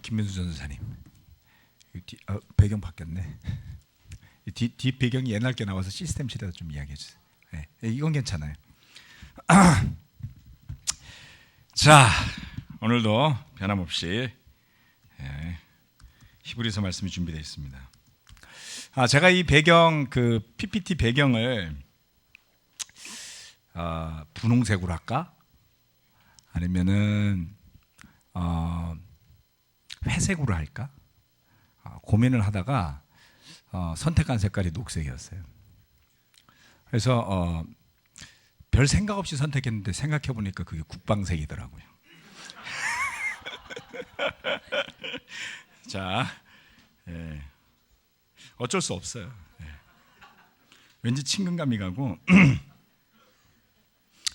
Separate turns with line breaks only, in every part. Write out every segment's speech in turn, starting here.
김민수 전도사님, 배경 바뀌었네. 뒤 배경이 옛날 게 나와서 시스템 실에서 좀 이야기해 주세요. 네, 이건 괜찮아요. 자, 오늘도 변함없이 히브리서 말씀이 준비되어 있습니다. 제가 이 배경, 그 PPT 배경을 분홍색으로 할까? 아니면은 회색으로 할까? 고민을 하다가 선택한 색깔이 녹색이었어요. 그래서 별 생각 없이 선택했는데 생각해 보니까 그게 국방색이더라고요. 자, 어쩔 수 없어요. 왠지 친근감이 가고,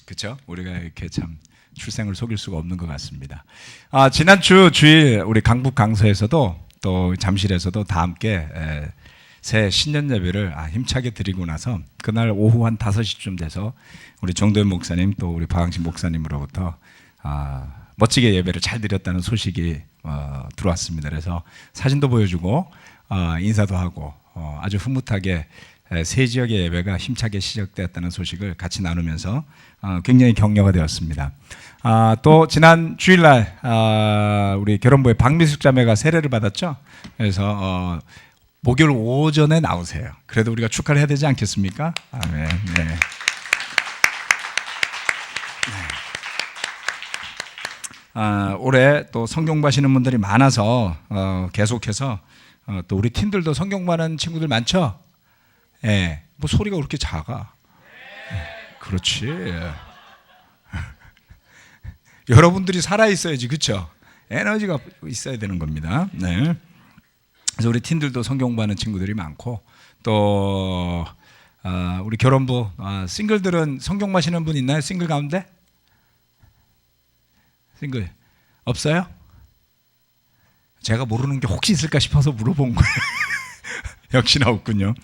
그렇죠? 우리가 이렇게 참 출생을 속일 수가 없는 것 같습니다. 지난주 주일 우리 강북 강서에서도 또 잠실에서도 다 함께 새 신년 예배를 힘차게 드리고 나서 그날 오후 한 5시쯤 돼서 우리 정도현 목사님 또 우리 박항식 목사님으로부터 멋지게 예배를 잘 드렸다는 소식이 들어왔습니다. 그래서 사진도 보여주고 인사도 하고 아주 흐뭇하게 세 지역의 예배가 힘차게 시작되었다는 소식을 같이 나누면서 굉장히 격려가 되었습니다. 또 지난 주일날 우리 결혼부의 박미숙 자매가 세례를 받았죠. 그래서 목요일 오전에 나오세요. 그래도 우리가 축하를 해야 되지 않겠습니까? 아멘. 네. 올해 또 성경 봐시는 분들이 많아서 계속해서 또 우리 팀들도 성경 봐는 친구들 많죠? 뭐 소리가 그렇게 작아? 그렇지. 여러분들이 살아 있어야지, 그렇죠? 에너지가 있어야 되는 겁니다. 네. 그래서 우리 팀들도 성경 봐는 친구들이 많고 또 우리 결혼부 싱글들은 성경 봐시는 분 있나요? 싱글 가운데? 싱글 없어요? 제가 모르는 게 혹시 있을까 싶어서 물어본 거예요. 역시나 없군요.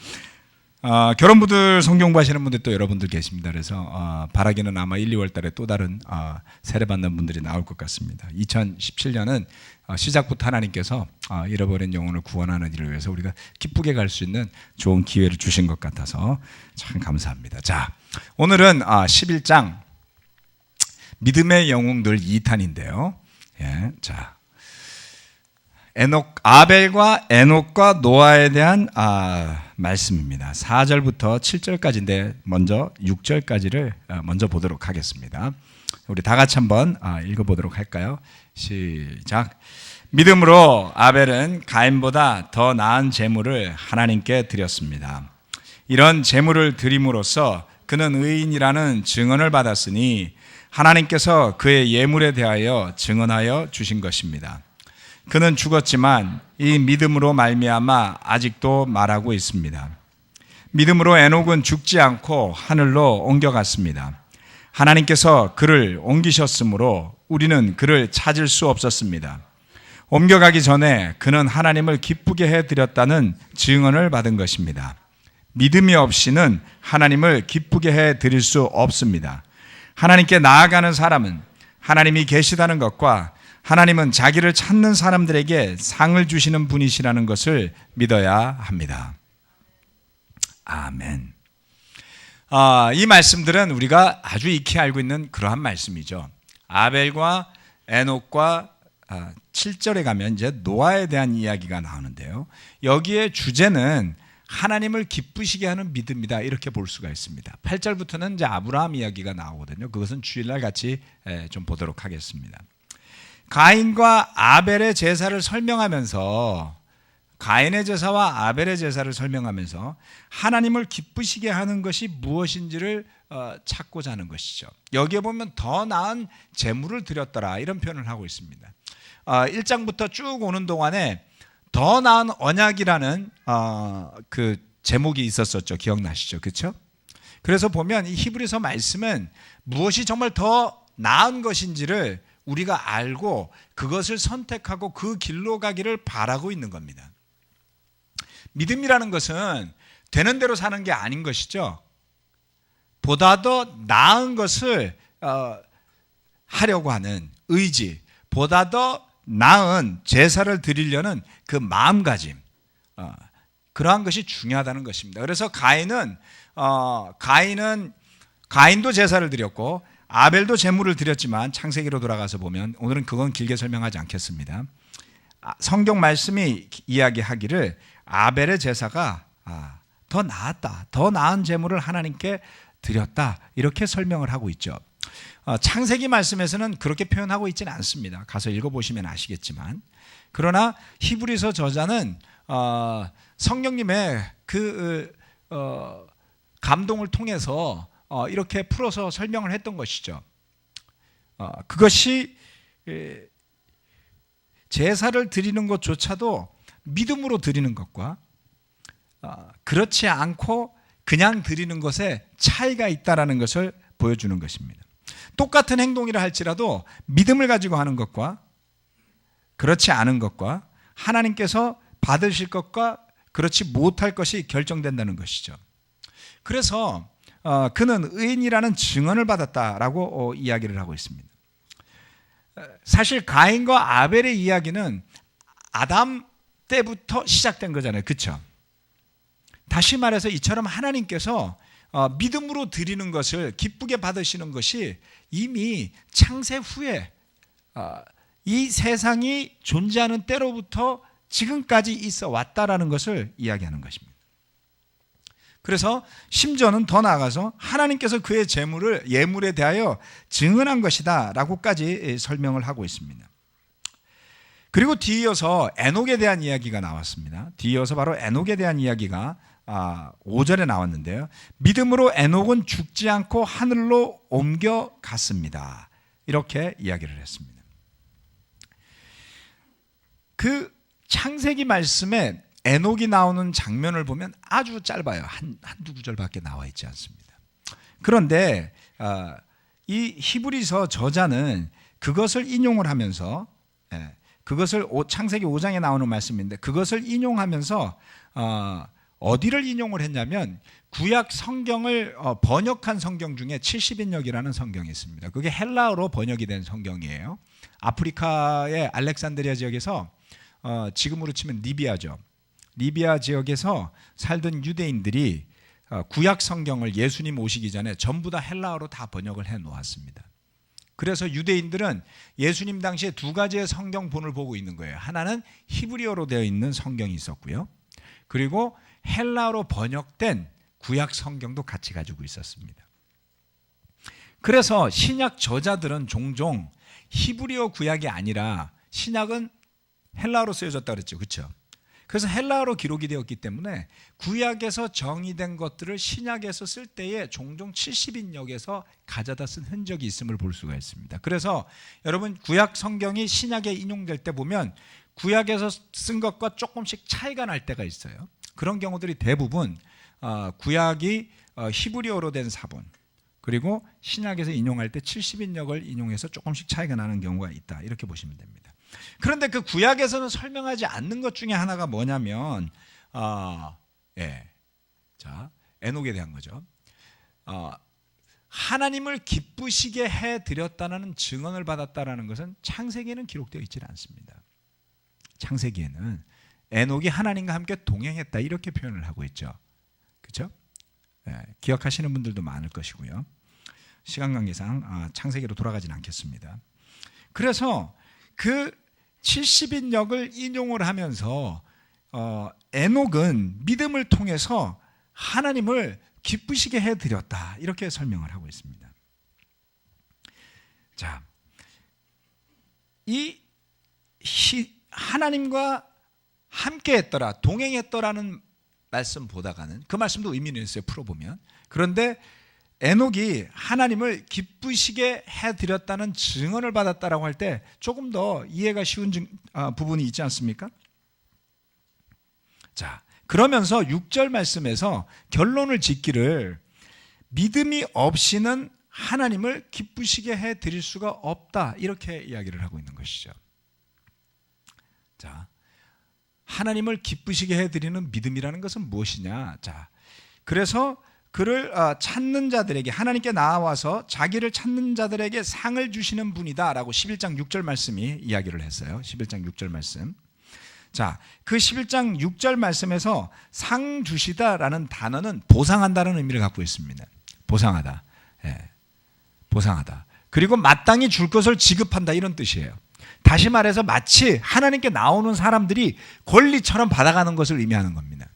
결혼부들 성경 봐시는 분들 또 여러분들 계십니다. 그래서 바라기는 아마 1, 2월 달에 또 다른 세례 받는 분들이 나올 것 같습니다. 2017년은 시작부터 하나님께서 잃어버린 영혼을 구원하는 일을 위해서 우리가 기쁘게 갈 수 있는 좋은 기회를 주신 것 같아서 참 감사합니다. 자, 오늘은 11장 믿음의 영웅들 2탄인데요. 자, 아벨과 에녹과 노아에 대한 말씀입니다. 4절부터 7절까지인데 먼저 6절까지를 먼저 보도록 하겠습니다. 우리 다 같이 한번 읽어보도록 할까요? 시작. 믿음으로 아벨은 가인보다 더 나은 제물을 하나님께 드렸습니다. 이런 제물을 드림으로써 그는 의인이라는 증언을 받았으니 하나님께서 그의 예물에 대하여 증언하여 주신 것입니다. 그는 죽었지만 이 믿음으로 말미암아 아직도 말하고 있습니다. 믿음으로 에녹은 죽지 않고 하늘로 옮겨갔습니다. 하나님께서 그를 옮기셨으므로 우리는 그를 찾을 수 없었습니다. 옮겨가기 전에 그는 하나님을 기쁘게 해드렸다는 증언을 받은 것입니다. 믿음이 없이는 하나님을 기쁘게 해드릴 수 없습니다. 하나님께 나아가는 사람은 하나님이 계시다는 것과 하나님은 자기를 찾는 사람들에게 상을 주시는 분이시라는 것을 믿어야 합니다. 아멘. 이 말씀들은 우리가 아주 익히 알고 있는 그러한 말씀이죠. 아벨과 에녹과 7절에 가면 이제 노아에 대한 이야기가 나오는데요. 여기에 주제는 하나님을 기쁘시게 하는 믿음이다, 이렇게 볼 수가 있습니다. 8절부터는 이제 아브라함 이야기가 나오거든요. 그것은 주일날 같이 좀 보도록 하겠습니다. 가인과 아벨의 제사를 설명하면서 가인의 제사와 아벨의 제사를 설명하면서 하나님을 기쁘시게 하는 것이 무엇인지를 찾고자 하는 것이죠. 여기에 보면 더 나은 제물을 드렸더라, 이런 표현을 하고 있습니다. 1장부터 쭉 오는 동안에 더 나은 언약이라는 그 제목이 있었었죠. 기억나시죠? 그렇죠? 그래서 보면 이 히브리서 말씀은 무엇이 정말 더 나은 것인지를 우리가 알고 그것을 선택하고 그 길로 가기를 바라고 있는 겁니다. 믿음이라는 것은 되는 대로 사는 게 아닌 것이죠. 보다 더 나은 것을 하려고 하는 의지, 보다 더 나은 제사를 드리려는 그 마음가짐, 그러한 것이 중요하다는 것입니다. 그래서 가인도 제사를 드렸고 아벨도 제물을 드렸지만 창세기로 돌아가서 보면, 오늘은 그건 길게 설명하지 않겠습니다. 성경 말씀이 이야기하기를 아벨의 제사가 더 나았다, 더 나은 제물을 하나님께 드렸다, 이렇게 설명을 하고 있죠. 창세기 말씀에서는 그렇게 표현하고 있지는 않습니다. 가서 읽어보시면 아시겠지만, 그러나 히브리서 저자는 성령님의 그 감동을 통해서 이렇게 풀어서 설명을 했던 것이죠. 그것이 제사를 드리는 것조차도 믿음으로 드리는 것과 그렇지 않고 그냥 드리는 것에 차이가 있다는 것을 보여주는 것입니다. 똑같은 행동이라 할지라도 믿음을 가지고 하는 것과 그렇지 않은 것과 하나님께서 받으실 것과 그렇지 못할 것이 결정된다는 것이죠. 그래서 그는 의인이라는 증언을 받았다라고 이야기를 하고 있습니다. 사실 가인과 아벨의 이야기는 아담 때부터 시작된 거잖아요. 그렇죠? 다시 말해서 이처럼 하나님께서 믿음으로 드리는 것을 기쁘게 받으시는 것이 이미 창세 후에 이 세상이 존재하는 때로부터 지금까지 있어 왔다라는 것을 이야기하는 것입니다. 그래서 심지어는 더 나아가서 하나님께서 그의 예물에 대하여 증언한 것이다 라고까지 설명을 하고 있습니다. 그리고 뒤이어서 에녹에 대한 이야기가 나왔습니다. 뒤이어서 바로 에녹에 대한 이야기가 5절에 나왔는데요. 믿음으로 에녹은 죽지 않고 하늘로 옮겨갔습니다. 이렇게 이야기를 했습니다. 그 창세기 말씀에 에녹이 나오는 장면을 보면 아주 짧아요. 한두 구절밖에 나와 있지 않습니다. 그런데 이 히브리서 저자는 그것을 인용을 하면서, 그것을 창세기 5장에 나오는 말씀인데 그것을 인용하면서 어디를 인용을 했냐면 구약 성경을 번역한 성경 중에 70인역이라는 성경이 있습니다. 그게 헬라어로 번역이 된 성경이에요. 아프리카의 알렉산드리아 지역에서 지금으로 치면 리비아죠. 리비아 지역에서 살던 유대인들이 구약 성경을 예수님 오시기 전에 전부 다 헬라어로 다 번역을 해 놓았습니다. 그래서 유대인들은 예수님 당시에 두 가지의 성경본을 보고 있는 거예요. 하나는 히브리어로 되어 있는 성경이 있었고요. 그리고 헬라어로 번역된 구약 성경도 같이 가지고 있었습니다. 그래서 신약 저자들은 종종 히브리어 구약이 아니라 신약은 헬라어로 쓰여졌다 그랬죠. 그렇죠? 그래서 헬라어로 기록이 되었기 때문에 구약에서 정의된 것들을 신약에서 쓸 때에 종종 70인역에서 가져다 쓴 흔적이 있음을 볼 수가 있습니다. 그래서 여러분 구약 성경이 신약에 인용될 때 보면 구약에서 쓴 것과 조금씩 차이가 날 때가 있어요. 그런 경우들이 대부분 구약이 히브리어로 된 사본, 그리고 신약에서 인용할 때 70인역을 인용해서 조금씩 차이가 나는 경우가 있다, 이렇게 보시면 됩니다. 그런데 그 구약에서는 설명하지 않는 것 중에 하나가 뭐냐면 에녹에 대한 거죠. 하나님을 기쁘시게 해드렸다는 증언을 받았다는 것은 창세기에는 기록되어 있지는 않습니다. 창세기에는 에녹이 하나님과 함께 동행했다, 이렇게 표현을 하고 있죠. 그렇죠? 기억하시는 분들도 많을 것이고요. 시간 관계상 창세기로 돌아가진 않겠습니다. 그래서 그 70인역을 인용을 하면서 에녹은 믿음을 통해서 하나님을 기쁘시게 해드렸다, 이렇게 설명을 하고 있습니다. 자, 이 하나님과 함께했더라, 동행했더라는 말씀 보다가는 그 말씀도 의미는 있어요, 풀어보면. 그런데 에녹이 하나님을 기쁘시게 해드렸다는 증언을 받았다라고 할 때 조금 더 이해가 쉬운 부분이 있지 않습니까? 자, 그러면서 6절 말씀에서 결론을 짓기를 믿음이 없이는 하나님을 기쁘시게 해드릴 수가 없다, 이렇게 이야기를 하고 있는 것이죠. 자, 하나님을 기쁘시게 해드리는 믿음이라는 것은 무엇이냐? 자, 그래서 그를 찾는 자들에게, 하나님께 나와서 자기를 찾는 자들에게 상을 주시는 분이다라고 11장 6절 말씀이 이야기를 했어요. 11장 6절 말씀. 자, 그 11장 6절 말씀에서 상 주시다라는 단어는 보상한다는 의미를 갖고 있습니다. 보상하다. 예, 보상하다. 그리고 마땅히 줄 것을 지급한다, 이런 뜻이에요. 다시 말해서 마치 하나님께 나오는 사람들이 권리처럼 받아가는 것을 의미하는 겁니다.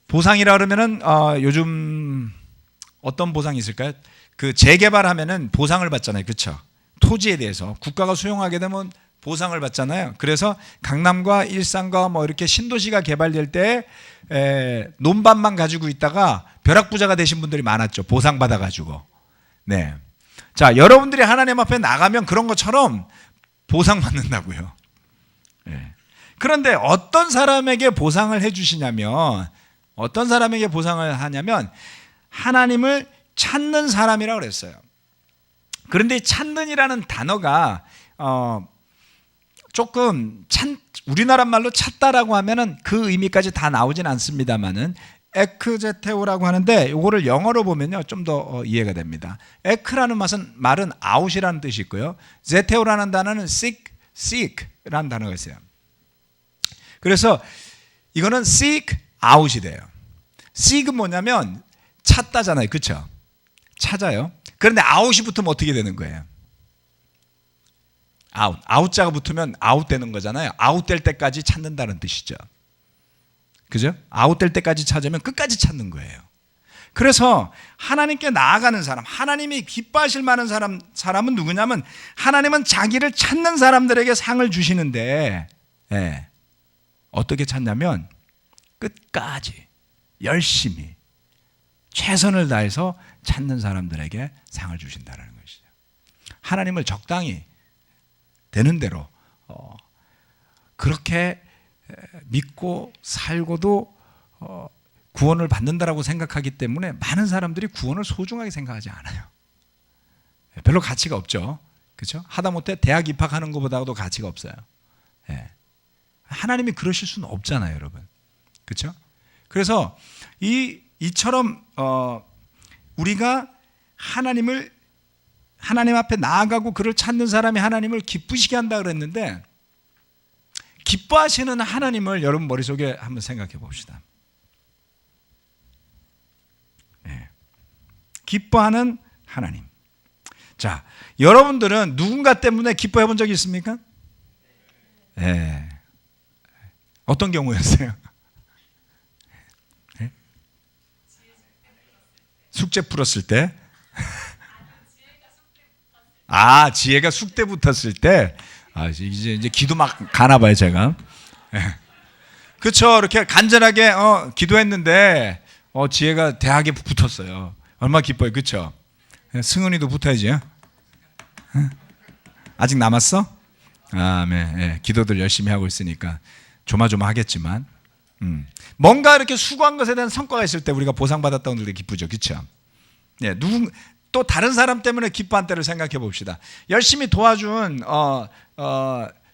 보상이라 그러면은 요즘 어떤 보상이 있을까요? 그 재개발하면은 보상을 받잖아요, 그렇죠? 토지에 대해서 국가가 수용하게 되면 보상을 받잖아요. 그래서 강남과 일산과 뭐 이렇게 신도시가 개발될 때 논밭만 가지고 있다가 벼락부자가 되신 분들이 많았죠. 보상받아 가지고. 네. 자, 여러분들이 하나님 앞에 나가면 그런 것처럼 보상받는다고요. 네. 그런데 어떤 사람에게 보상을 해 주시냐면, 어떤 사람에게 보상을 하냐면 하나님을 찾는 사람이라고 그랬어요. 그런데 찾는이라는 단어가 조금 우리나라 말로 찾다라고 하면은 그 의미까지 다 나오진 않습니다만은 에크제테오라고 하는데, 이거를 영어로 보면요 좀 더 이해가 됩니다. 에크라는 말은 아웃이라는 뜻이 있고요, 제테오라는 단어는 seek라는 단어가 있어요. 그래서 이거는 seek out이 돼요. seek은 뭐냐면 찾다잖아요, 그렇죠? 찾아요. 그런데 out이 붙으면 어떻게 되는 거예요? 아웃자가 붙으면 아웃되는 거잖아요. 아웃될 때까지 찾는다는 뜻이죠. 그죠? 아웃될 때까지 찾으면 끝까지 찾는 거예요. 그래서 하나님께 나아가는 사람, 하나님이 기뻐하실 만한 사람은 누구냐면, 하나님은 자기를 찾는 사람들에게 상을 주시는데, 예, 어떻게 찾냐면 끝까지 열심히 최선을 다해서 찾는 사람들에게 상을 주신다는 것이죠. 하나님을 적당히 되는 대로 그렇게 믿고 살고도 구원을 받는다라고 생각하기 때문에 많은 사람들이 구원을 소중하게 생각하지 않아요. 별로 가치가 없죠. 그렇죠? 하다못해 대학 입학하는 것보다도 가치가 없어요. 예. 하나님이 그러실 수는 없잖아요, 여러분. 그렇죠? 그래서 이처럼 우리가 하나님 앞에 나아가고 그를 찾는 사람이 하나님을 기쁘시게 한다 그랬는데, 기뻐하시는 하나님을 여러분 머릿속에 한번 생각해 봅시다. 네. 기뻐하는 하나님. 자, 여러분들은 누군가 때문에 기뻐해 본 적이 있습니까? 네. 어떤 경우였어요? 네? 숙제 풀었을 때? 지혜가 숙대 붙었을 때. 이제 기도 막 가나 봐요, 제가. 그렇죠. 이렇게 간절하게 기도했는데 지혜가 대학에 붙었어요. 얼마나 기뻐요, 그렇죠? 승은이도 붙어야지. 아직 남았어? 네. 기도들 열심히 하고 있으니까 조마조마하겠지만, 뭔가 이렇게 수고한 것에 대한 성과가 있을 때 우리가 보상받았다고 늘 기쁘죠, 그렇죠? 네, 또 다른 사람 때문에 기뻐한 때를 생각해 봅시다. 열심히 도와준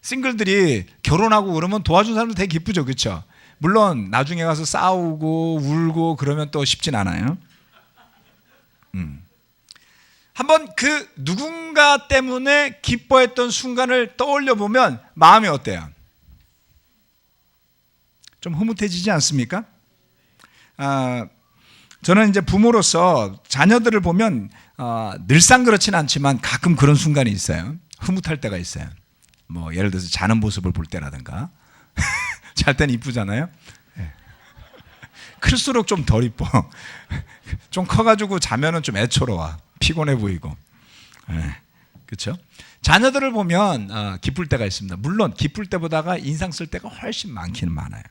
싱글들이 결혼하고 그러면 도와준 사람들 되게 기쁘죠, 그렇죠? 물론 나중에 가서 싸우고 울고 그러면 또 쉽진 않아요. 한번 그 누군가 때문에 기뻐했던 순간을 떠올려 보면 마음이 어때요? 좀 흐뭇해지지 않습니까? 저는 이제 부모로서 자녀들을 보면 늘상 그렇지는 않지만 가끔 그런 순간이 있어요. 흐뭇할 때가 있어요. 뭐 예를 들어서 자는 모습을 볼 때라든가. 잘 때는 이쁘잖아요. 네. 클수록 좀 덜 이뻐. 좀 커가지고 자면은 좀 애처로워. 피곤해 보이고. 네. 그렇죠? 자녀들을 보면 기쁠 때가 있습니다. 물론 기쁠 때보다가 인상 쓸 때가 훨씬 많기는 많아요.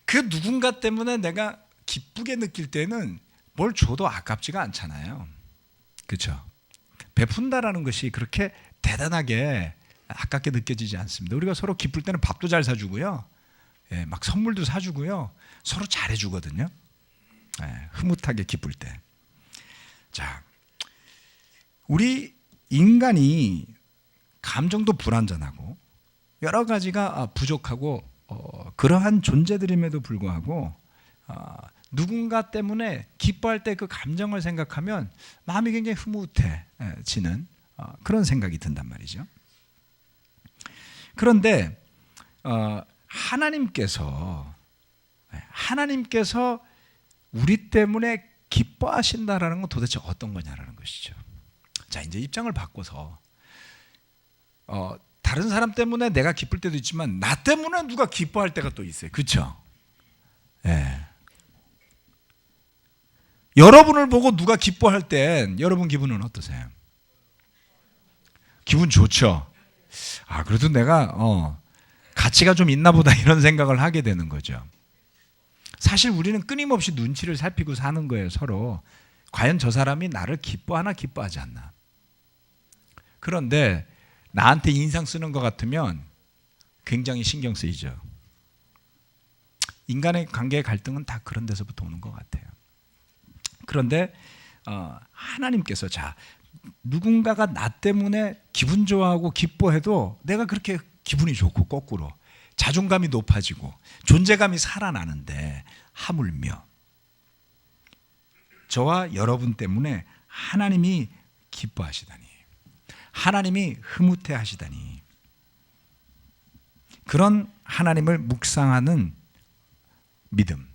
그 누군가 때문에 내가 기쁘게 느낄 때는 뭘 줘도 아깝지가 않잖아요. 그렇죠? 베푼다라는 것이 그렇게 대단하게 아깝게 느껴지지 않습니다. 우리가 서로 기쁠 때는 밥도 잘 사주고요, 막 선물도 사주고요, 서로 잘해주거든요. 흐뭇하게 기쁠 때. 자, 우리 인간이 감정도 불완전하고 여러 가지가 부족하고 그러한 존재들임에도 불구하고 누군가 때문에 기뻐할 때 그 감정을 생각하면 마음이 굉장히 흐뭇해지는 그런 생각이 든단 말이죠. 그런데 하나님께서 우리 때문에 기뻐하신다라는 건 도대체 어떤 거냐라는 것이죠. 자, 이제 입장을 바꿔서 다른 사람 때문에 내가 기쁠 때도 있지만 나 때문에 누가 기뻐할 때가 또 있어요. 그렇죠? 예. 여러분을 보고 누가 기뻐할 땐 여러분 기분은 어떠세요? 기분 좋죠? 그래도 내가 가치가 좀 있나 보다 이런 생각을 하게 되는 거죠. 사실 우리는 끊임없이 눈치를 살피고 사는 거예요, 서로. 과연 저 사람이 나를 기뻐하나 기뻐하지 않나. 그런데 나한테 인상 쓰는 것 같으면 굉장히 신경 쓰이죠. 인간의 관계의 갈등은 다 그런 데서부터 오는 것 같아요. 그런데 하나님께서 누군가가 나 때문에 기분 좋아하고 기뻐해도 내가 그렇게 기분이 좋고 거꾸로 자존감이 높아지고 존재감이 살아나는데 하물며 저와 여러분 때문에 하나님이 기뻐하시다니, 하나님이 흐뭇해 하시다니, 그런 하나님을 묵상하는 믿음,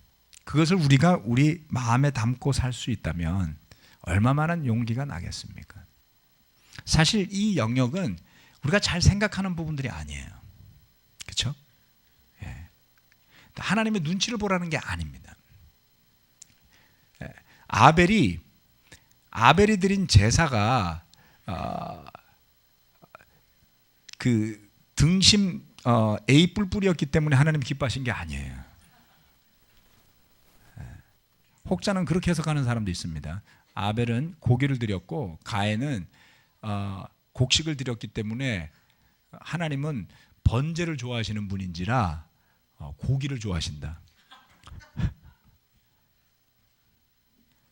그것을 우리가 우리 마음에 담고 살 수 있다면 얼마만한 용기가 나겠습니까? 사실 이 영역은 우리가 잘 생각하는 부분들이 아니에요. 그렇죠? 예. 하나님의 눈치를 보라는 게 아닙니다. 예. 아벨이 드린 제사가 그 등심 A 뿔뿔이었기 때문에 하나님 기뻐하신 게 아니에요. 혹자는 그렇게 해석하는 사람도 있습니다. 아벨은 고기를 드렸고 가인은 곡식을 드렸기 때문에 하나님은 번제를 좋아하시는 분인지라 고기를 좋아하신다.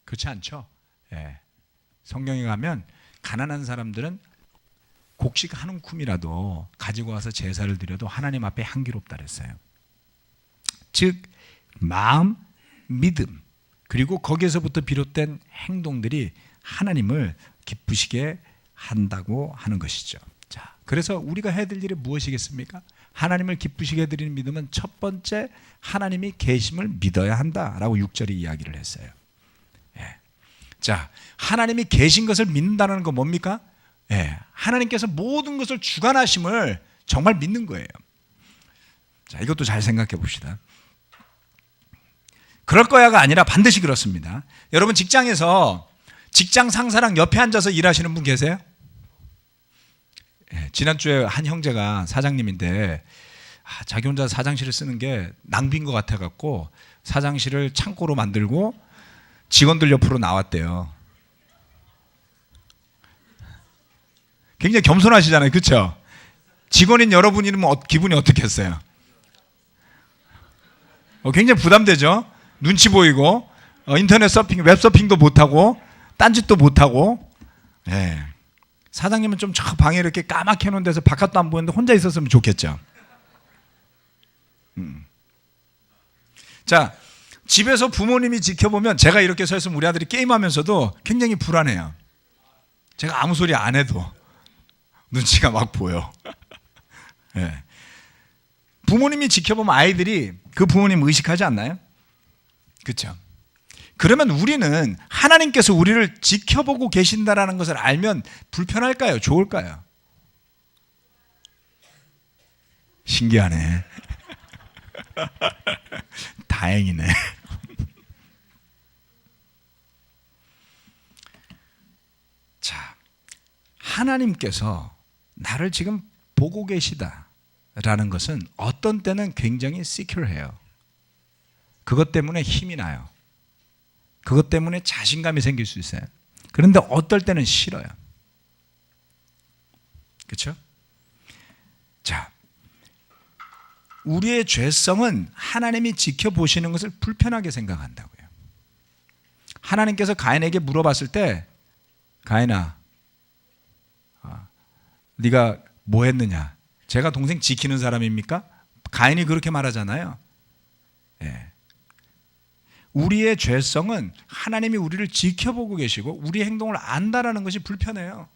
그렇지 않죠? 예. 성경에 가면 가난한 사람들은 곡식 한 움큼이라도 가지고 와서 제사를 드려도 하나님 앞에 향기롭다 그랬어요. 즉 마음, 믿음, 그리고 거기에서부터 비롯된 행동들이 하나님을 기쁘시게 한다고 하는 것이죠. 자, 그래서 우리가 해야 될 일이 무엇이겠습니까? 하나님을 기쁘시게 해드리는 믿음은 첫 번째 하나님이 계심을 믿어야 한다라고 6절이 이야기를 했어요. 예. 자, 하나님이 계신 것을 믿는다는 건 뭡니까? 예. 하나님께서 모든 것을 주관하심을 정말 믿는 거예요. 자, 이것도 잘 생각해 봅시다. 그럴 거야가 아니라 반드시 그렇습니다. 여러분 직장에서 직장 상사랑 옆에 앉아서 일하시는 분 계세요? 예, 지난주에 한 형제가 사장님인데 자기 혼자 사장실을 쓰는 게 낭비인 것 같아갖고 사장실을 창고로 만들고 직원들 옆으로 나왔대요. 굉장히 겸손하시잖아요. 그렇죠? 직원인 여러분이면 기분이 어떻겠어요? 굉장히 부담되죠? 눈치 보이고 인터넷 서핑, 웹서핑도 못하고 딴짓도 못하고. 예. 사장님은 좀 저 방에 이렇게 까맣게 해놓은 데서 바깥도 안 보이는데 혼자 있었으면 좋겠죠. 자, 집에서 부모님이 지켜보면 제가 이렇게 서 있으면 우리 아들이 게임하면서도 굉장히 불안해요. 제가 아무 소리 안 해도 눈치가 막 보여. 예. 부모님이 지켜보면 아이들이 그 부모님 의식하지 않나요? 그렇죠? 그러면 우리는 하나님께서 우리를 지켜보고 계신다라는 것을 알면 불편할까요? 좋을까요? 신기하네. 다행이네. 자, 하나님께서 나를 지금 보고 계시다라는 것은 어떤 때는 굉장히 시큐어해요. 그것 때문에 힘이 나요. 그것 때문에 자신감이 생길 수 있어요. 그런데 어떨 때는 싫어요. 그렇죠? 자, 우리의 죄성은 하나님이 지켜보시는 것을 불편하게 생각한다고요. 하나님께서 가인에게 물어봤을 때 가인아, 네가 뭐 했느냐? 제가 동생 지키는 사람입니까? 가인이 그렇게 말하잖아요. 예. 우리의 죄성은 하나님이 우리를 지켜보고 계시고 우리 행동을 안다라는 것이 불편해요.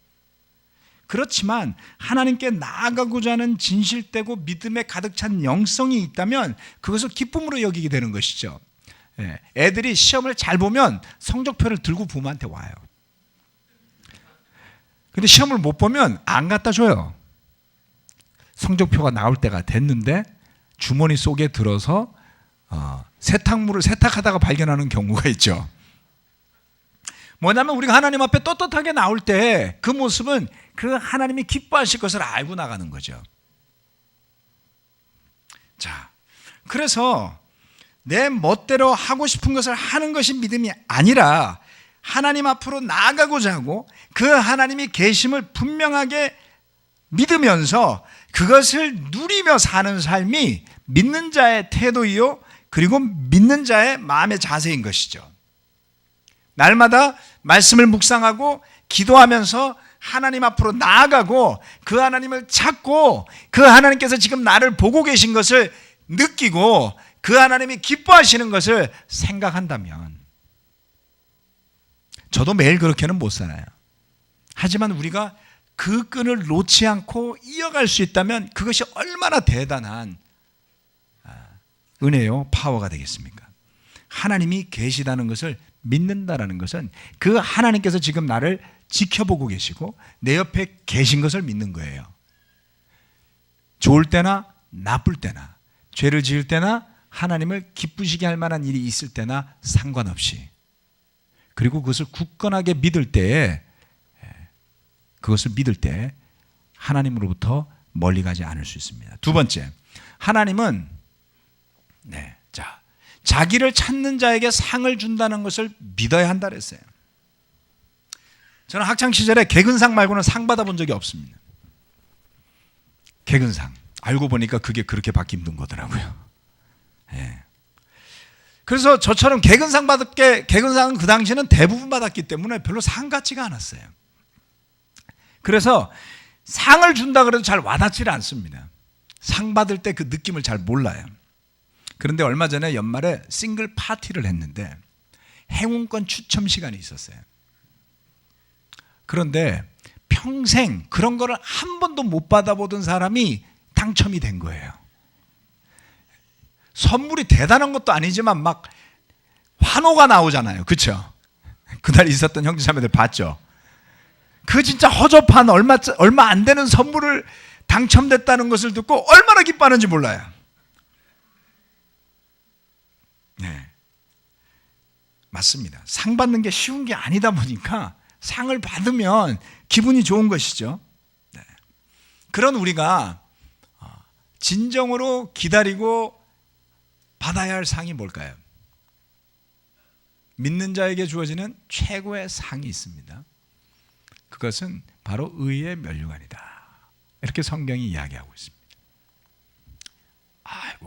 그렇지만 하나님께 나아가고자 하는 진실되고 믿음에 가득 찬 영성이 있다면 그것을 기쁨으로 여기게 되는 것이죠. 예. 애들이 시험을 잘 보면 성적표를 들고 부모한테 와요. 근데 시험을 못 보면 안 갖다 줘요. 성적표가 나올 때가 됐는데 주머니 속에 들어서 세탁물을 세탁하다가 발견하는 경우가 있죠. 뭐냐면 우리가 하나님 앞에 떳떳하게 나올 때 그 모습은 그 하나님이 기뻐하실 것을 알고 나가는 거죠. 자, 그래서 내 멋대로 하고 싶은 것을 하는 것이 믿음이 아니라 하나님 앞으로 나아가고자 하고 그 하나님이 계심을 분명하게 믿으면서 그것을 누리며 사는 삶이 믿는 자의 태도이요 그리고 믿는 자의 마음의 자세인 것이죠. 날마다 말씀을 묵상하고 기도하면서 하나님 앞으로 나아가고 그 하나님을 찾고 그 하나님께서 지금 나를 보고 계신 것을 느끼고 그 하나님이 기뻐하시는 것을 생각한다면, 저도 매일 그렇게는 못 살아요. 하지만 우리가 그 끈을 놓지 않고 이어갈 수 있다면 그것이 얼마나 대단한 은혜요 파워가 되겠습니까? 하나님이 계시다는 것을 믿는다라는 것은 그 하나님께서 지금 나를 지켜보고 계시고 내 옆에 계신 것을 믿는 거예요. 좋을 때나 나쁠 때나 죄를 지을 때나 하나님을 기쁘시게 할 만한 일이 있을 때나 상관없이, 그리고 그것을 굳건하게 믿을 때에, 그것을 믿을 때 하나님으로부터 멀리 가지 않을 수 있습니다. 두 번째, 하나님은 자기를 찾는 자에게 상을 준다는 것을 믿어야 한다 그랬어요. 저는 학창시절에 개근상 말고는 상 받아본 적이 없습니다. 개근상. 알고 보니까 그게 그렇게 받기 힘든 거더라고요. 예. 그래서 저처럼 개근상은 그 당시에는 대부분 받았기 때문에 별로 상 같지가 않았어요. 그래서 상을 준다 그래도 잘 와닿지를 않습니다. 상 받을 때 그 느낌을 잘 몰라요. 그런데 얼마 전에 연말에 싱글 파티를 했는데 행운권 추첨 시간이 있었어요. 그런데 평생 그런 거를 한 번도 못 받아보던 사람이 당첨이 된 거예요. 선물이 대단한 것도 아니지만 막 환호가 나오잖아요. 그렇죠? 그날 있었던 형제자매들 봤죠? 그 진짜 허접한 얼마 안 되는 선물을 당첨됐다는 것을 듣고 얼마나 기뻐하는지 몰라요. 네, 맞습니다. 상 받는 게 쉬운 게 아니다 보니까 상을 받으면 기분이 좋은 것이죠. 네. 그런 우리가 진정으로 기다리고 받아야 할 상이 뭘까요? 믿는 자에게 주어지는 최고의 상이 있습니다. 그것은 바로 의의 면류관이다. 이렇게 성경이 이야기하고 있습니다.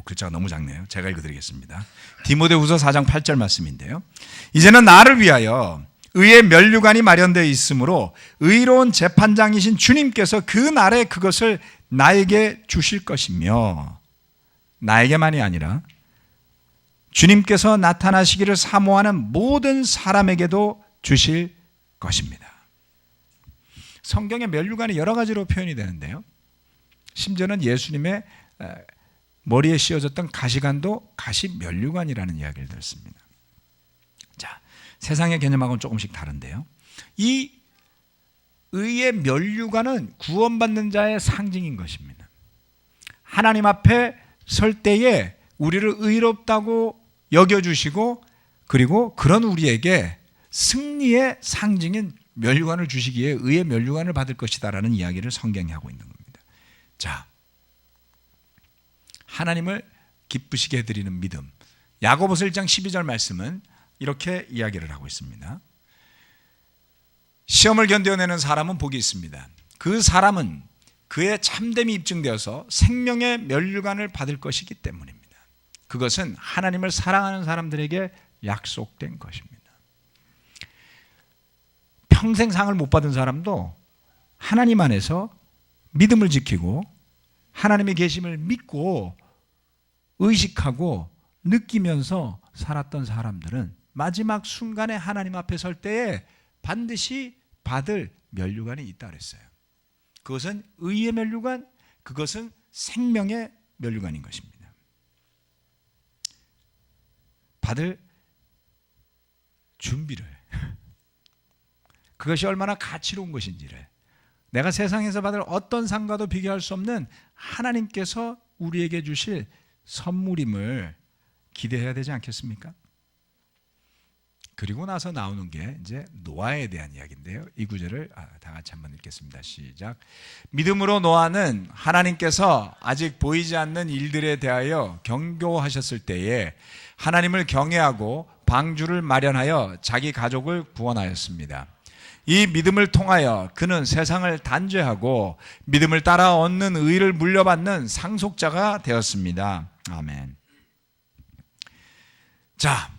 글자가 너무 작네요. 제가 읽어드리겠습니다. 디모데후서 4장 8절 말씀인데요. 이제는 나를 위하여 의의 면류관이 마련되어 있으므로 의로운 재판장이신 주님께서 그 날에 그것을 나에게 주실 것이며, 나에게만이 아니라 주님께서 나타나시기를 사모하는 모든 사람에게도 주실 것입니다. 성경의 면류관이 여러 가지로 표현이 되는데요. 심지어는 예수님의 머리에 씌워졌던 가시관도 가시 면류관이라는 이야기를 들었습니다. 자, 세상의 개념하고는 조금씩 다른데요. 이 의의 면류관은 구원받는 자의 상징인 것입니다. 하나님 앞에 설 때에 우리를 의롭다고 여겨주시고, 그리고 그런 우리에게 승리의 상징인 면류관을 주시기에 의의 면류관을 받을 것이다라는 이야기를 성경이 하고 있는 겁니다. 자, 하나님을 기쁘시게 해드리는 믿음. 야고보서 1장 12절 말씀은 이렇게 이야기를 하고 있습니다. 시험을 견뎌내는 사람은 복이 있습니다. 그 사람은 그의 참됨이 입증되어서 생명의 면류관을 받을 것이기 때문입니다. 그것은 하나님을 사랑하는 사람들에게 약속된 것입니다. 평생 상을 못 받은 사람도 하나님 안에서 믿음을 지키고 하나님의 계심을 믿고 의식하고 느끼면서 살았던 사람들은 마지막 순간에 하나님 앞에 설 때에 반드시 받을 면류관이 있다 그랬어요. 그것은 의의 면류관, 그것은 생명의 면류관인 것입니다. 받을 준비를, 그것이 얼마나 가치로운 것인지를, 내가 세상에서 받을 어떤 상과도 비교할 수 없는 하나님께서 우리에게 주실 선물임을 기대해야 되지 않겠습니까? 그리고 나서 나오는 게 이제 노아에 대한 이야기인데요. 이 구절을 다 같이 한번 읽겠습니다. 시작. 믿음으로 노아는 하나님께서 아직 보이지 않는 일들에 대하여 경고하셨을 때에 하나님을 경외하고 방주를 마련하여 자기 가족을 구원하였습니다. 이 믿음을 통하여 그는 세상을 단죄하고 믿음을 따라 얻는 의를 물려받는 상속자가 되었습니다. 아멘. 자,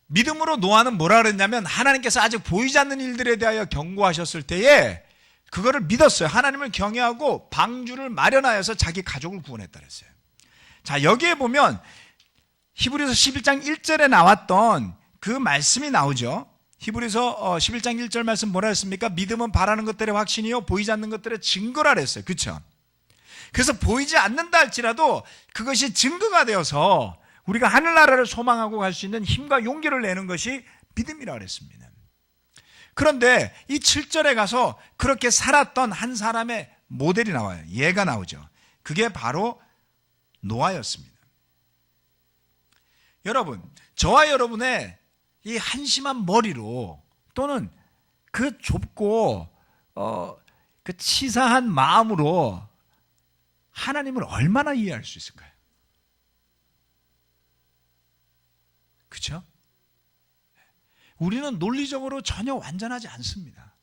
믿음으로 노아는 뭐라 그랬냐면 하나님께서 아직 보이지 않는 일들에 대하여 경고하셨을 때에 그거를 믿었어요. 하나님을 경외하고 방주를 마련하여서 자기 가족을 구원했다 그랬어요. 자, 여기에 보면 히브리서 11장 1절에 나왔던 그 말씀이 나오죠. 히브리서 11장 1절 말씀 뭐라 했습니까? 믿음은 바라는 것들의 확신이요 보이지 않는 것들의 증거라 그랬어요. 그렇죠? 그래서 보이지 않는다 할지라도 그것이 증거가 되어서 우리가 하늘나라를 소망하고 갈 수 있는 힘과 용기를 내는 것이 믿음이라 그랬습니다. 그런데 이 7절에 가서 그렇게 살았던 한 사람의 모델이 나와요. 예가 나오죠. 그게 바로 노아였습니다. 여러분, 저와 여러분의 이 한심한 머리로 또는 그 좁고 그 치사한 마음으로 하나님을 얼마나 이해할 수 있을까요? 그렇죠? 우리는 논리적으로 전혀 완전하지 않습니다.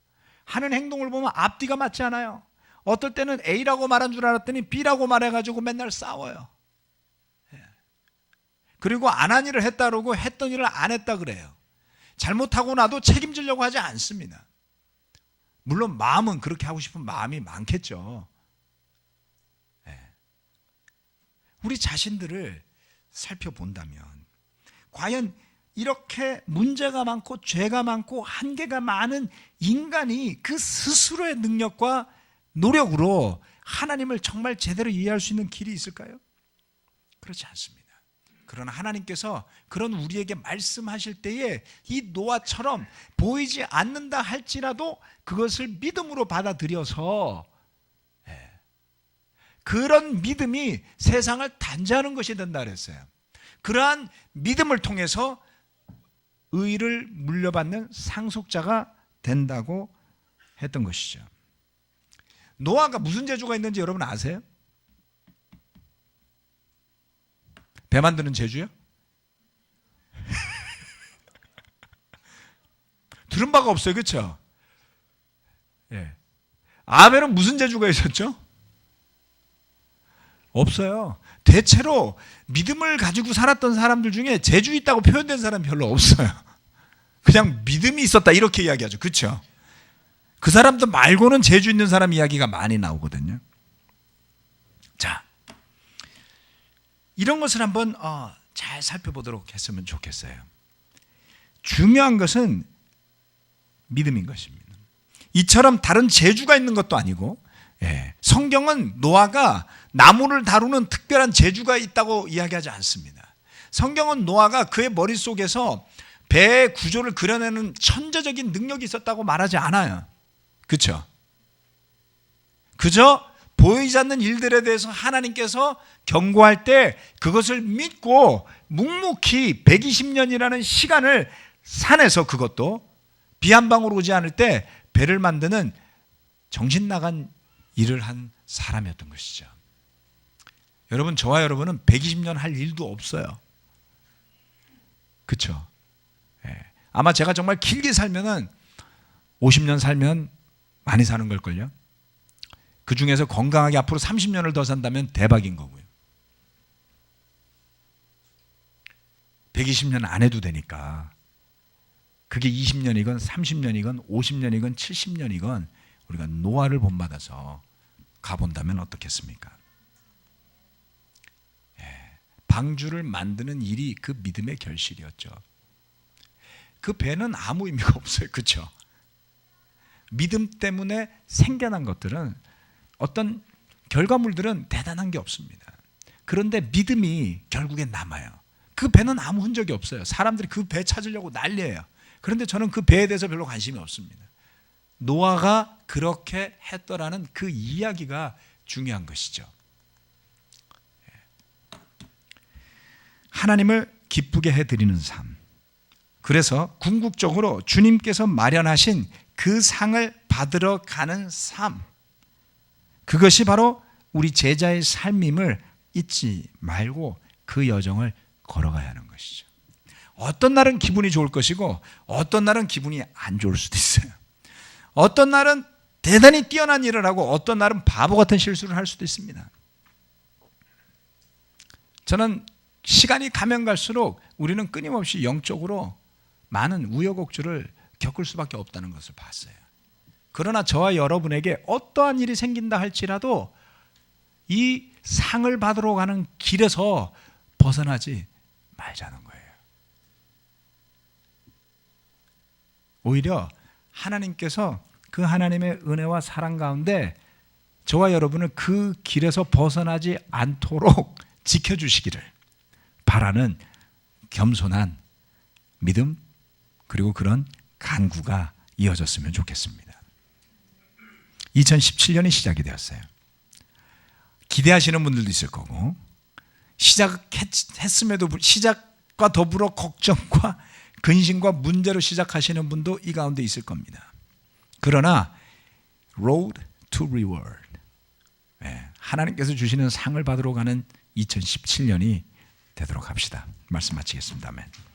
하는 행동을 보면 앞뒤가 맞지 않아요. 어떨 때는 A라고 말한 줄 알았더니 B라고 말해가지고 맨날 싸워요. 그리고 안 한 일을 했다 그러고 했던 일을 안 했다 그래요. 잘못하고 나도 책임지려고 하지 않습니다. 물론 마음은 그렇게 하고 싶은 마음이 많겠죠. 우리 자신들을 살펴본다면 과연 이렇게 문제가 많고 죄가 많고 한계가 많은 인간이 그 스스로의 능력과 노력으로 하나님을 정말 제대로 이해할 수 있는 길이 있을까요? 그렇지 않습니다. 그러나 하나님께서 그런 우리에게 말씀하실 때에 이 노아처럼 보이지 않는다 할지라도 그것을 믿음으로 받아들여서 그런 믿음이 세상을 단죄하는 것이 된다 그랬어요. 그러한 믿음을 통해서 의를 물려받는 상속자가 된다고 했던 것이죠. 노아가 무슨 재주가 있는지 여러분 아세요? 배 만드는 재주요? 들은 바가 없어요. 그렇죠? 예. 아벨은 무슨 재주가 있었죠? 없어요. 대체로 믿음을 가지고 살았던 사람들 중에 재주 있다고 표현된 사람이 별로 없어요. 그냥 믿음이 있었다 이렇게 이야기하죠. 그렇죠? 그 사람들 말고는 재주 있는 사람 이야기가 많이 나오거든요. 자, 이런 것을 한번 잘 살펴보도록 했으면 좋겠어요. 중요한 것은 믿음인 것입니다. 이처럼 다른 재주가 있는 것도 아니고 성경은 노아가 나무를 다루는 특별한 재주가 있다고 이야기하지 않습니다. 성경은 노아가 그의 머릿속에서 배의 구조를 그려내는 천재적인 능력이 있었다고 말하지 않아요. 그렇죠? 그저 보이지 않는 일들에 대해서 하나님께서 경고할 때 그것을 믿고 묵묵히 120년이라는 시간을 산에서 그것도 비 한 방울 오지 않을 때 배를 만드는 정신 나간 일을 한 사람이었던 것이죠. 여러분, 저와 여러분은 120년 할 일도 없어요. 그렇죠? 아마 제가 정말 길게 살면은 50년 살면 많이 사는 걸걸요. 그 중에서 건강하게 앞으로 30년을 더 산다면 대박인 거고요. 120년 안 해도 되니까 그게 20년이건 30년이건 50년이건 70년이건 우리가 노아를 본받아서 가본다면 어떻겠습니까? 방주를 만드는 일이 그 믿음의 결실이었죠. 그 배는 아무 의미가 없어요. 그렇죠? 믿음 때문에 생겨난 것들은 어떤 결과물들은 대단한 게 없습니다. 그런데 믿음이 결국엔 남아요. 그 배는 아무 흔적이 없어요. 사람들이 그 배 찾으려고 난리예요. 그런데 저는 그 배에 대해서 별로 관심이 없습니다. 노아가 그렇게 했더라는 그 이야기가 중요한 것이죠. 하나님을 기쁘게 해드리는 삶. 그래서 궁극적으로 주님께서 마련하신 그 상을 받으러 가는 삶. 그것이 바로 우리 제자의 삶임을 잊지 말고 그 여정을 걸어가야 하는 것이죠. 어떤 날은 기분이 좋을 것이고 어떤 날은 기분이 안 좋을 수도 있어요. 어떤 날은 대단히 뛰어난 일을 하고 어떤 날은 바보 같은 실수를 할 수도 있습니다. 저는 시간이 가면 갈수록 우리는 끊임없이 영적으로 많은 우여곡절을 겪을 수밖에 없다는 것을 봤어요. 그러나 저와 여러분에게 어떠한 일이 생긴다 할지라도 이 상을 받으러 가는 길에서 벗어나지 말자는 거예요. 오히려 하나님께서 그 하나님의 은혜와 사랑 가운데 저와 여러분을 그 길에서 벗어나지 않도록 지켜주시기를 바라는 겸손한 믿음 그리고 그런 간구가 이어졌으면 좋겠습니다. 2017년이 시작이 되었어요. 기대하시는 분들도 있을 거고 시작했음에도 시작과 더불어 걱정과 근심과 문제로 시작하시는 분도 이 가운데 있을 겁니다. 그러나 Road to Reward, 하나님께서 주시는 상을 받으러 가는 2017년이 되도록 합시다. 말씀 마치겠습니다. 아멘.